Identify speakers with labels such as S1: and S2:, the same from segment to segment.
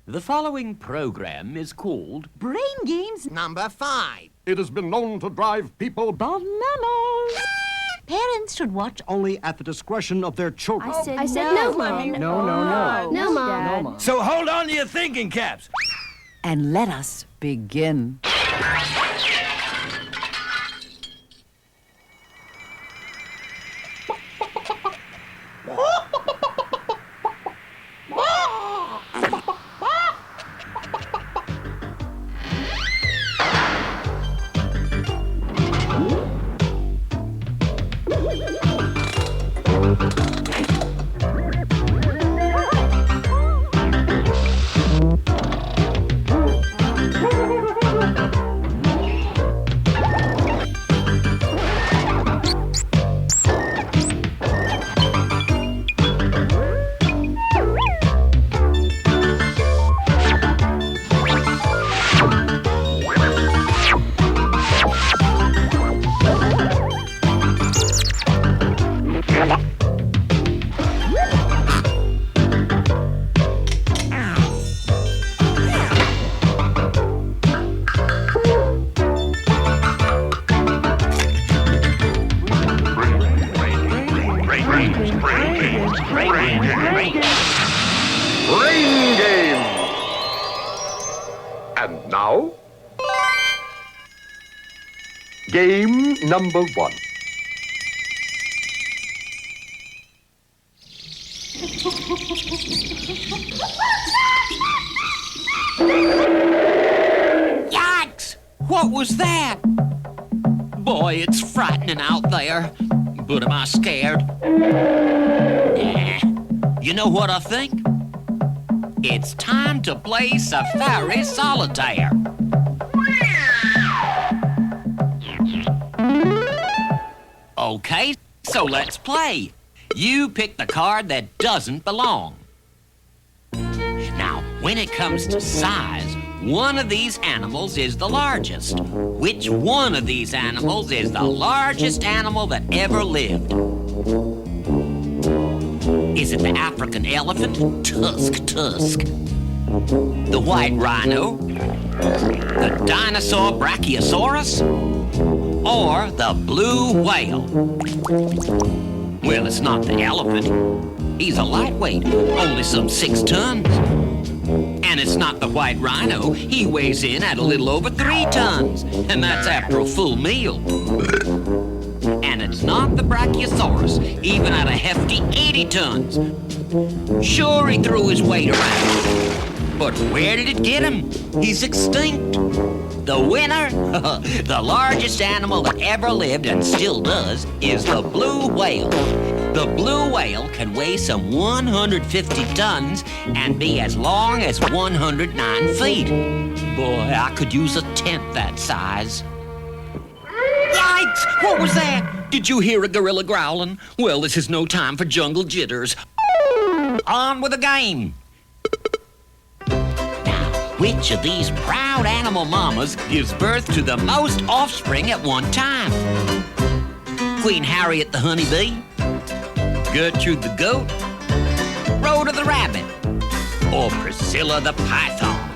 S1: The following program is called
S2: Braingames
S3: Number 5.
S4: It has been known to drive people
S2: bananas. Parents should watch
S4: only at the discretion of their children.
S5: I said no, Mommy.
S6: No,
S5: Mom.
S6: No, Mom.
S1: So hold on to your thinking caps.
S2: and let us begin.
S4: Braingames! And now, game number 1.
S1: Yikes! What was that? Boy, it's frightening out there. But am I scared? Nah. You know what I think? It's time to play Safari Solitaire. Okay, so let's play. You pick the card that doesn't belong. Now, when it comes to size, one of these animals is the largest. Which one of these animals is the largest animal that ever lived? Is it the African elephant? Tusk. The white rhino? The dinosaur Brachiosaurus? Or the blue whale? Well, it's not the elephant. He's a lightweight, only some 6 tons. And it's not the white rhino. He weighs in at a little over 3 tons. And that's after a full meal. And it's not the Brachiosaurus, even at a hefty 80 tons. Sure, he threw his weight around. But where did it get him? He's extinct. The winner, the largest animal that ever lived and still does, is the blue whale. The blue whale can weigh some 150 tons and be as long as 109 feet. Boy, I could use a tent that size. Yikes! What was that? Did you hear a gorilla growling? Well, this is no time for jungle jitters. On with the game. Now, which of these proud animal mamas gives birth to the most offspring at one time? Queen Harriet the honeybee? Gertrude the goat? Rhoda the rabbit? Or Priscilla the python?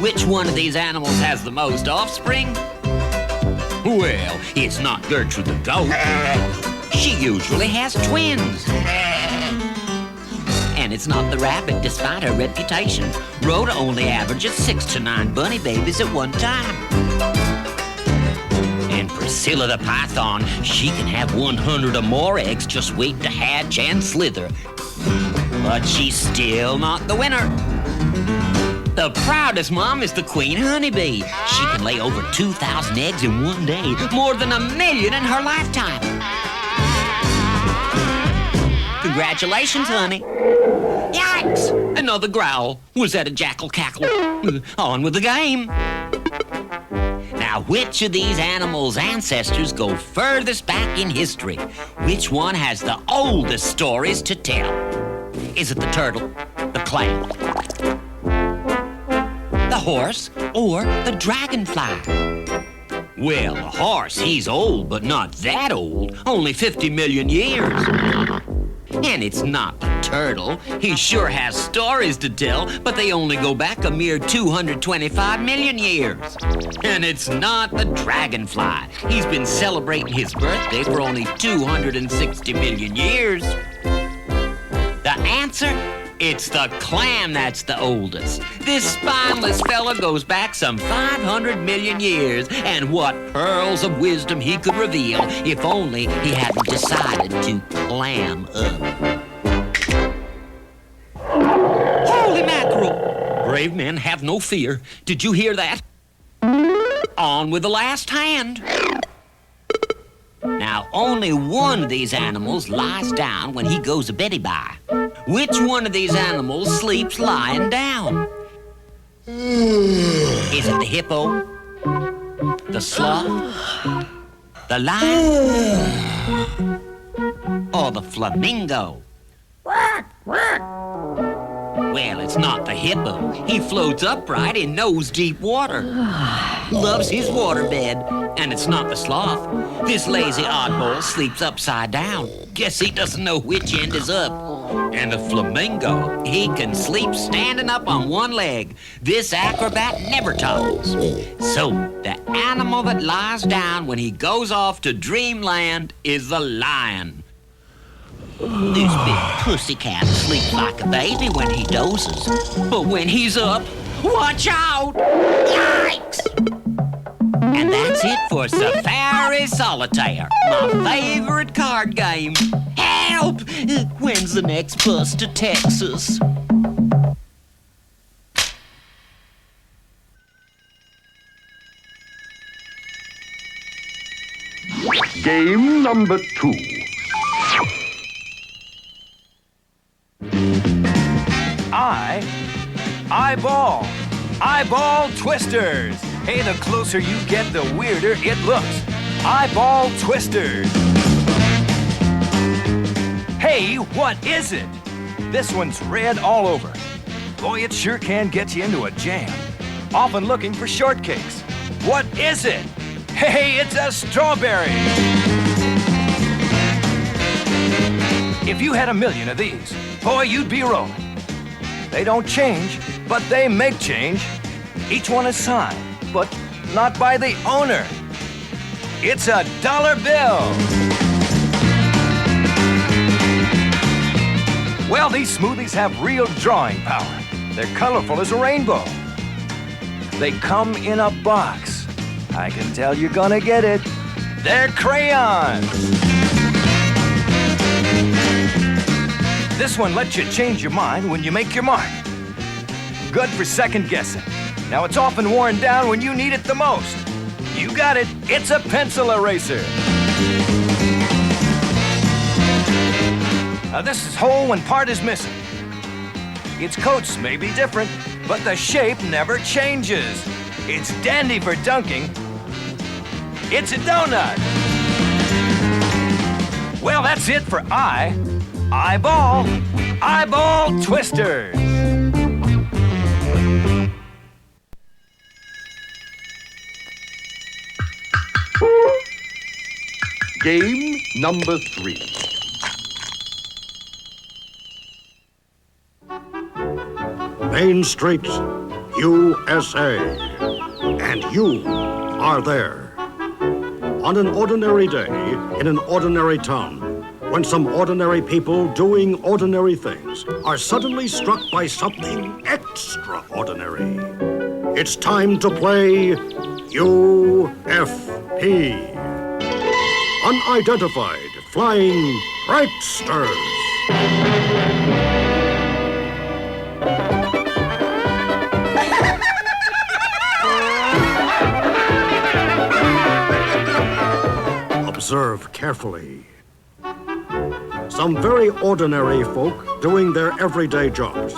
S1: Which one of these animals has the most offspring? Well, it's not Gertrude the goat. She usually has twins. And it's not the rabbit, despite her reputation. Rhoda only averages 6 to 9 bunny babies at one time. And Priscilla the python, she can have 100 or more eggs just waiting to hatch and slither. But she's still not the winner. The proudest mom is the queen honeybee. She can lay over 2,000 eggs in one day, more than 1 million in her lifetime. Congratulations, honey. Yikes! Another growl. Was that a jackal cackle? On with the game. Now, which of these animals' ancestors go furthest back in history? Which one has the oldest stories to tell? Is it the turtle, the clam, the horse, or the dragonfly? Well, the horse, he's old, but not that old. Only 50 million years. And it's not the turtle. He sure has stories to tell, but they only go back a mere 225 million years. And it's not the dragonfly. He's been celebrating his birthday for only 260 million years. The answer? It's the clam that's the oldest. This spineless fella goes back some 500 million years, and what pearls of wisdom he could reveal if only he hadn't decided to clam up. Holy mackerel! Brave men, have no fear. Did you hear that? On with the last hand. Now, only one of these animals lies down when he goes a beddy-by. Which one of these animals sleeps lying down? Is it the hippo? The sloth? The lion? Or the flamingo? Well, it's not the hippo. He floats upright in nose-deep water. Loves his waterbed. And it's not the sloth. This lazy oddball sleeps upside down. Guess he doesn't know which end is up. And the flamingo, he can sleep standing up on one leg. This acrobat never topples. So, the animal that lies down when he goes off to dreamland is the lion. This big pussycat sleeps like a baby when he dozes. But when he's up, watch out! Yikes! And that's it for Safari Solitaire, my favorite card game. Help! When's the next bus to Texas?
S4: Game number 2.
S3: Eyeball twisters. Hey, the closer you get, the weirder it looks. Eyeball twisters. Hey, what is it? This one's red all over. Boy, it sure can get you into a jam. Often looking for shortcakes. What is it? Hey, it's a strawberry. If you had 1,000,000 of these, boy, you'd be rolling. They don't change, but they make change. Each one is signed, but not by the owner. It's a dollar bill. Well, these smoothies have real drawing power. They're colorful as a rainbow. They come in a box. I can tell you're gonna get it. They're crayons. This one lets you change your mind when you make your mark. Good for second guessing. Now it's often worn down when you need it the most. You got it. It's a pencil eraser. Now this is whole when part is missing. Its coats may be different, but the shape never changes. It's dandy for dunking. It's a donut. Well, that's it for eyeball twisters.
S4: Game number 3. Main Street, USA. And you are there. On an ordinary day, in an ordinary town, when some ordinary people doing ordinary things are suddenly struck by something extraordinary. It's time to play UFP. Unidentified Flying Pranksters. Observe carefully. Some very ordinary folk doing their everyday jobs.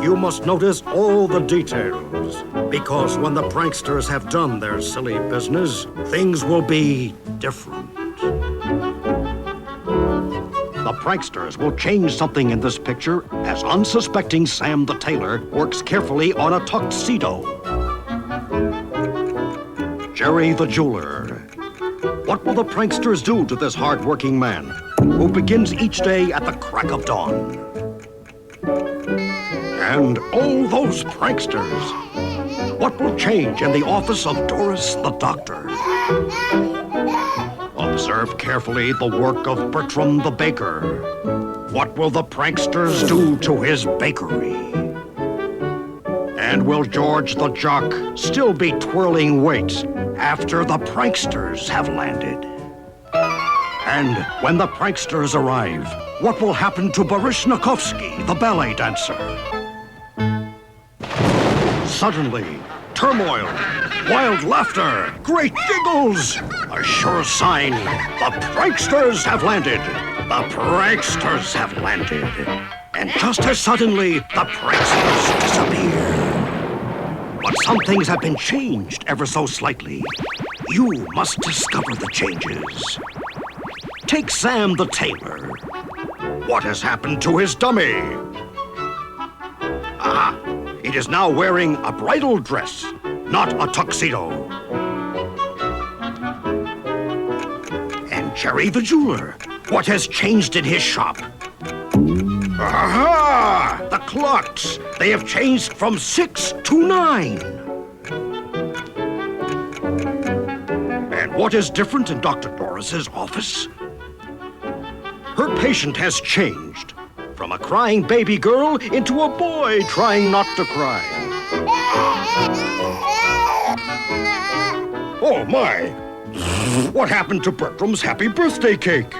S4: You must notice all the details, because when the pranksters have done their silly business, things will be different. The pranksters will change something in this picture as unsuspecting Sam the tailor works carefully on a tuxedo. Jerry the jeweler. What will the pranksters do to this hard-working man? who begins each day at the crack of dawn. And all those pranksters. What will change in the office of Doris the Doctor? Observe carefully the work of Bertram the Baker. What will the pranksters do to his bakery? And will George the Jock still be twirling weights after the pranksters have landed? And when the pranksters arrive, what will happen to Baryshnikovsky, the ballet dancer? Suddenly, turmoil, wild laughter, great giggles. A sure sign the pranksters have landed. The pranksters have landed. And just as suddenly, the pranksters disappear. But some things have been changed ever so slightly. You must discover the changes. Take Sam the tailor. What has happened to his dummy? Ah, it is now wearing a bridal dress, not a tuxedo. And Jerry the jeweler, what has changed in his shop? Aha! The clocks! They have changed from 6 to 9. And what is different in Dr. Doris's office? Her patient has changed from a crying baby girl into a boy trying not to cry. Oh, my! What happened to Bertram's happy birthday cake?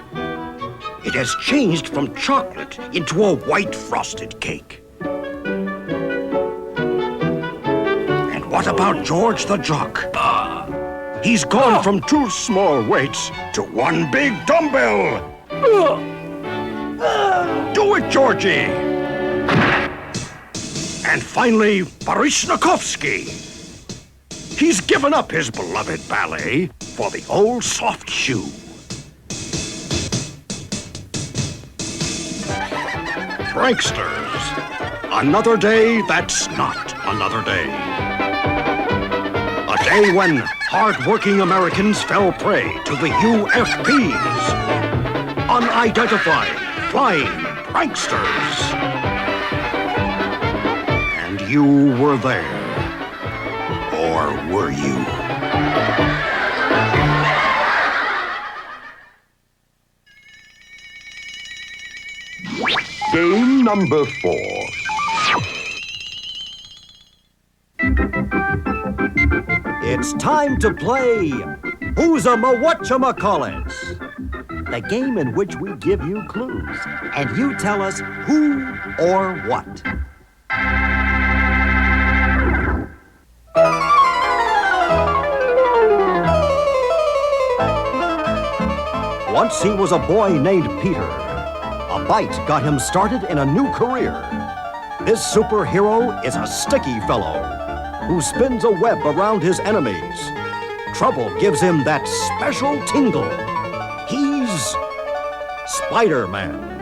S4: It has changed from chocolate into a white frosted cake. And what about George the Jock? He's gone from 2 small weights to 1 big dumbbell. Do it, Georgie! And finally, Baryshnikovsky. He's given up his beloved ballet for the old soft shoe. Pranksters. Another day that's not another day. A day when hard-working Americans fell prey to the UFPs. Unidentified flying pranksters. And you were there. Or were you?
S5: Game number 4.
S6: It's time to play Whosamawhatchamacallits, the game in which we give you clues, and you tell us who or what. Once he was a boy named Peter. A bite got him started in a new career. This superhero is a sticky fellow who spins a web around his enemies. Trouble gives him that special tingle. He's Spider-Man.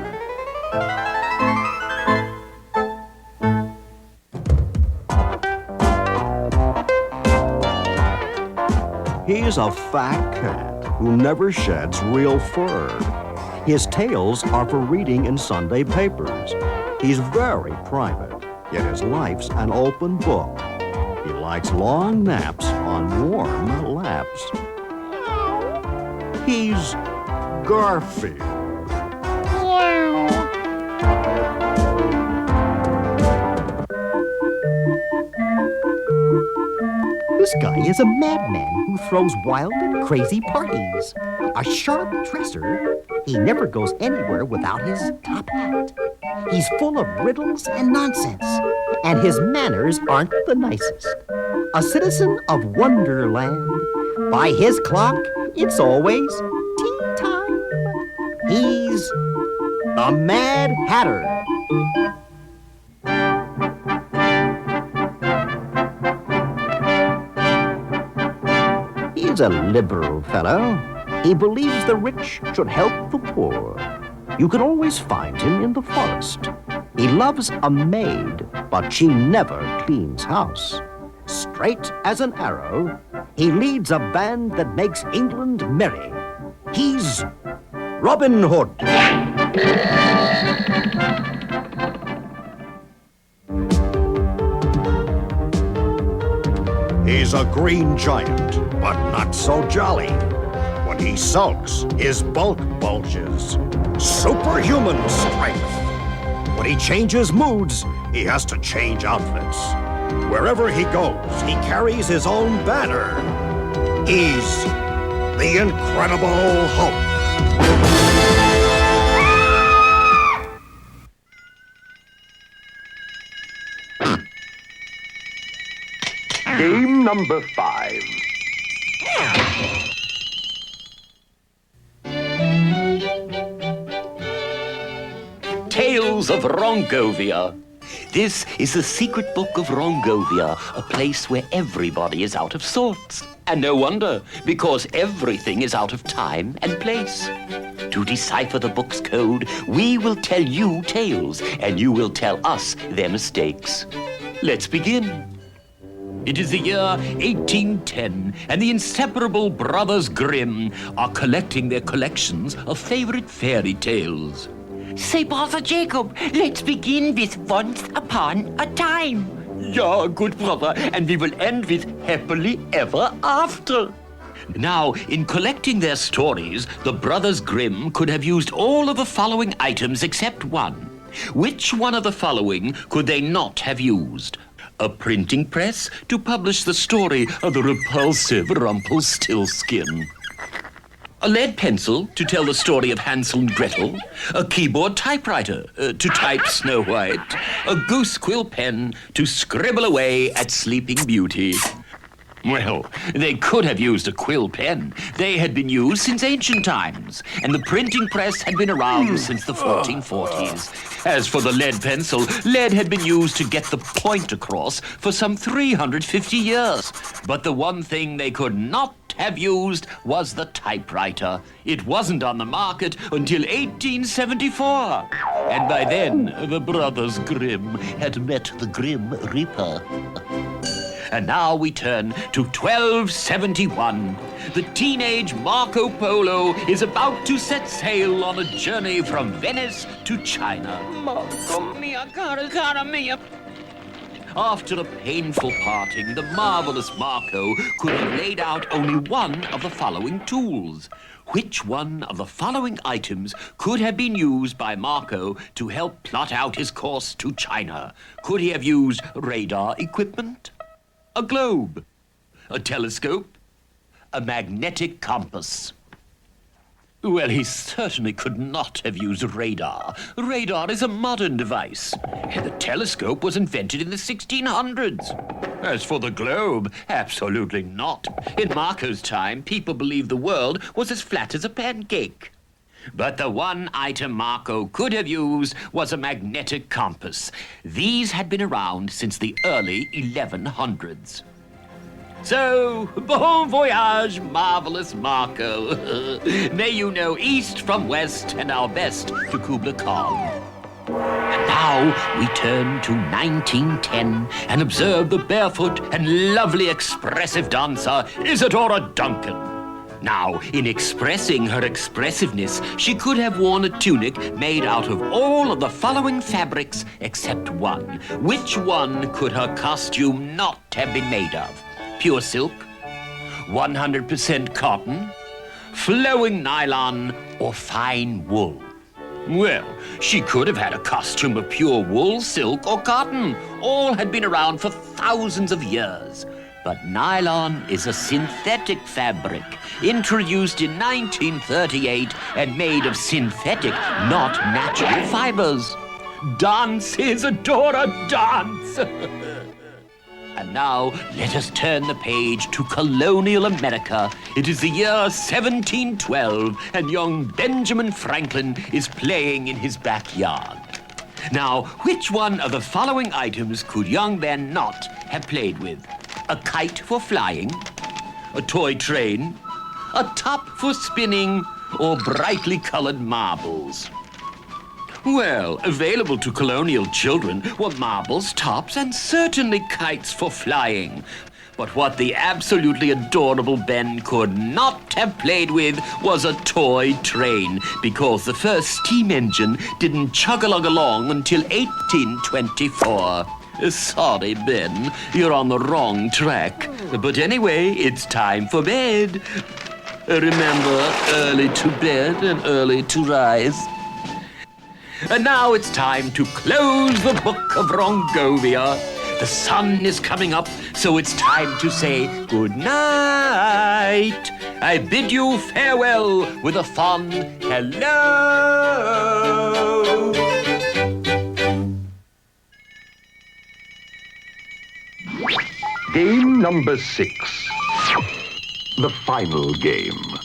S6: He's a fat cat who never sheds real fur. His tales are for reading in Sunday papers. He's very private, yet his life's an open book. He likes long naps on warm laps. He's Garfield.
S7: This guy is a madman who throws wild and crazy parties. A sharp dresser. He never goes anywhere without his top hat. He's full of riddles and nonsense, and his manners aren't the nicest. A citizen of Wonderland. By his clock, it's always tea time. He's the Mad Hatter. He's a liberal fellow. He believes the rich should help the poor. You can always find him in the forest. He loves a maid, but she never cleans house. Straight as an arrow, he leads a band that makes England merry. He's
S6: Robin Hood. He's a green giant, but not so jolly. When he sulks, his bulk bulges. Superhuman strength. When he changes moods, he has to change outfits. Wherever he goes, he carries his own banner. He's the Incredible Hulk.
S5: Game number 5.
S1: Tales of Wrongovia. This is the secret book of Wrongovia, a place where everybody is out of sorts. And no wonder, because everything is out of time and place. To decipher the book's code, we will tell you tales, and you will tell us their mistakes. Let's begin. It is the year 1810, and the inseparable Brothers Grimm are collecting their collections of favorite fairy tales.
S8: Say, Brother Jacob, let's begin with Once Upon a Time.
S1: Yeah, good brother, and we will end with happily ever after. Now, in collecting their stories, the Brothers Grimm could have used all of the following items except one. Which one of the following could they not have used? A printing press to publish the story of the repulsive Rumpelstiltskin. A lead pencil to tell the story of Hansel and Gretel. A keyboard typewriter to type Snow White. A goose quill pen to scribble away at Sleeping Beauty. Well, they could have used a quill pen. They had been used since ancient times, and the printing press had been around since the 1440s. As for the lead pencil, lead had been used to get the point across for some 350 years. But the one thing they could not have used was the typewriter. It wasn't on the market until 1874. And by then, the Brothers Grimm had met the Grim Reaper. And now we turn to 1271. The teenage Marco Polo is about to set sail on a journey from Venice to China.
S8: Mamma mia, cara mia.
S1: After a painful parting, the marvelous Marco could have laid out only one of the following tools. Which one of the following items could have been used by Marco to help plot out his course to China? Could he have used radar equipment? A globe, a telescope, a magnetic compass? Well, he certainly could not have used radar. Radar is a modern device, and the telescope was invented in the 1600s. As for the globe, absolutely not. In Marco's time, people believed the world was as flat as a pancake. But the one item Marco could have used was a magnetic compass. These had been around since the early 1100s. So, bon voyage, marvelous Marco. May you know east from west and our best to Kubla Khan. And now we turn to 1910 and observe the barefoot and lovely expressive dancer, Isadora Duncan. Now, in expressing her expressiveness, she could have worn a tunic made out of all of the following fabrics except one. Which one could her costume not have been made of? Pure silk, 100% cotton, flowing nylon, or fine wool? Well, she could have had a costume of pure wool, silk, or cotton. All had been around for thousands of years. But nylon is a synthetic fabric, introduced in 1938 and made of synthetic, not natural fibers. Dance, Isadora, dance! And now, let us turn the page to colonial America. It is the year 1712, and young Benjamin Franklin is playing in his backyard. Now, which one of the following items could young Ben not have played with? A kite for flying, a toy train, a top for spinning, or brightly colored marbles? Well, available to colonial children were marbles, tops, and certainly kites for flying. But what the absolutely adorable Ben could not have played with was a toy train, because the first steam engine didn't chug-a-lug along until 1824. Sorry, Ben, you're on the wrong track. But anyway, it's time for bed. Remember, early to bed and early to rise. And now it's time to close the book of Wrongovia. The sun is coming up, so it's time to say good night. I bid you farewell with a fond hello.
S5: Game number 6. The final game.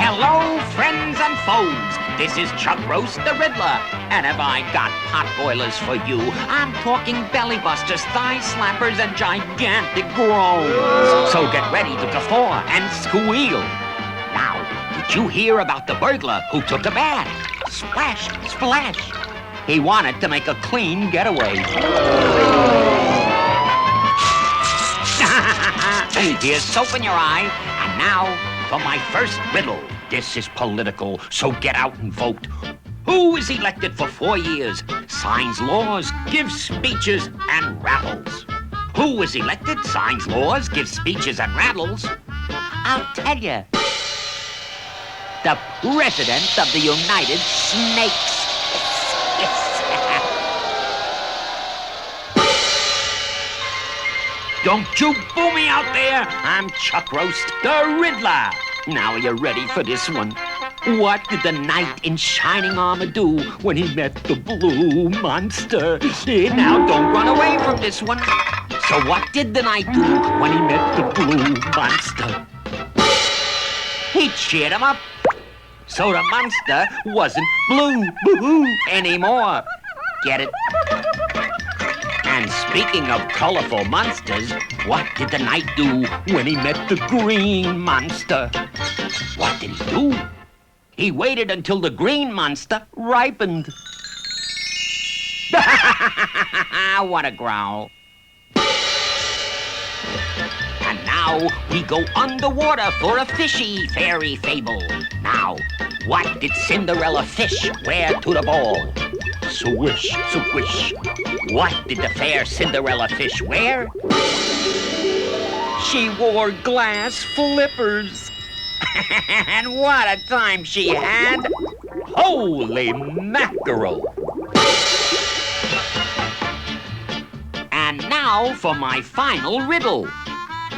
S8: Hello, friends and foes. This is Chuck Roast the Riddler. And have I got pot boilers for you? I'm talking belly busters, thigh slappers, and gigantic groans. So get ready to guffaw and squeal. Now, did you hear about the burglar who took a bath? Splash, splash. He wanted to make a clean getaway. Here's soap in your eye. And now for my first riddle. This is political, so get out and vote. Who is elected for 4 years, signs laws, gives speeches, and rattles? Who is elected, signs laws, gives speeches, and rattles? I'll tell you. The President of the United Snakes. Don't you boo me out there! I'm Chuck Roast, the Riddler. Now are you ready for this one? What did the knight in shining armor do when he met the blue monster? Now don't run away from this one. So what did the knight do when he met the blue monster? He cheered him up. So the monster wasn't blue anymore. Get it? And speaking of colorful monsters, what did the knight do when he met the green monster? What did he do? He waited until the green monster ripened. What a growl. And now we go underwater for a fishy fairy fable. Now, what did Cinderella fish wear to the ball? Swish, swish. What did the fair Cinderella fish wear? She wore glass flippers. And what a time she had! Holy mackerel! And now for my final riddle.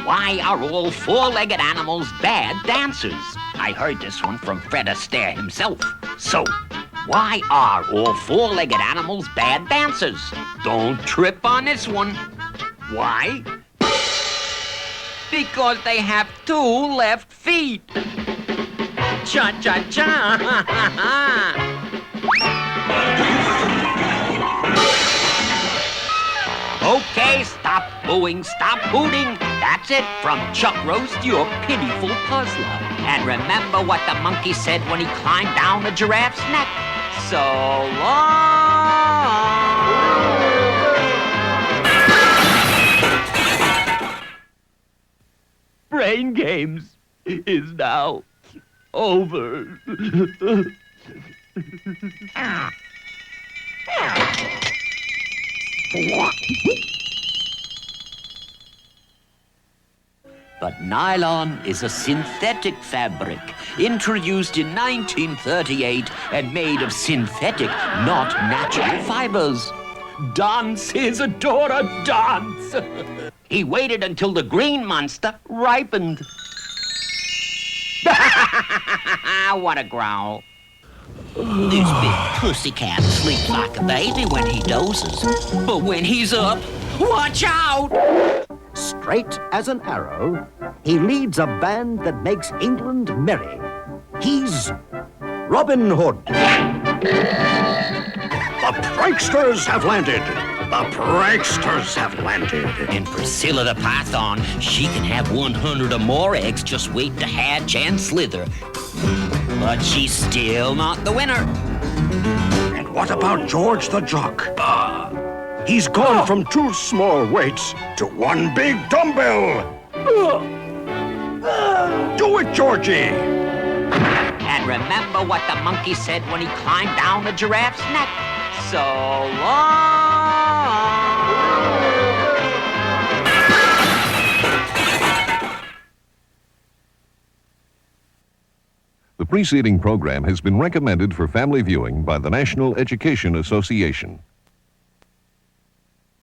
S8: Why are all four-legged animals bad dancers? I heard this one from Fred Astaire himself. So, why are all four-legged animals bad dancers? Don't trip on this one. Why? Because they have 2 left feet. Cha-cha-cha. Okay, stop booing, stop hooting. That's it from Chuck Roast, your pitiful puzzler. And remember what the monkey said when he climbed down a giraffe's neck. So long. Braingames is now over. But nylon is a synthetic fabric introduced in 1938 and made of synthetic, not natural fibers. Dance, Isadora, dance! He waited until the green monster ripened. What a growl. This big pussycat sleeps like a baby when he dozes. But when he's up, watch out!
S6: Straight as an arrow, he leads a band that makes England merry. He's Robin Hood.
S4: The pranksters have landed. The pranksters have landed.
S1: And Priscilla the Python, she can have 100 or more eggs, just wait to hatch and slither. But she's still not the winner.
S4: And What about George the Jock? He's gone from 2 small weights to 1 big dumbbell. Do it, Georgie.
S1: And remember what the monkey said when he climbed down the giraffe's neck. So long.
S9: The preceding program has been recommended for family viewing by the National Education Association.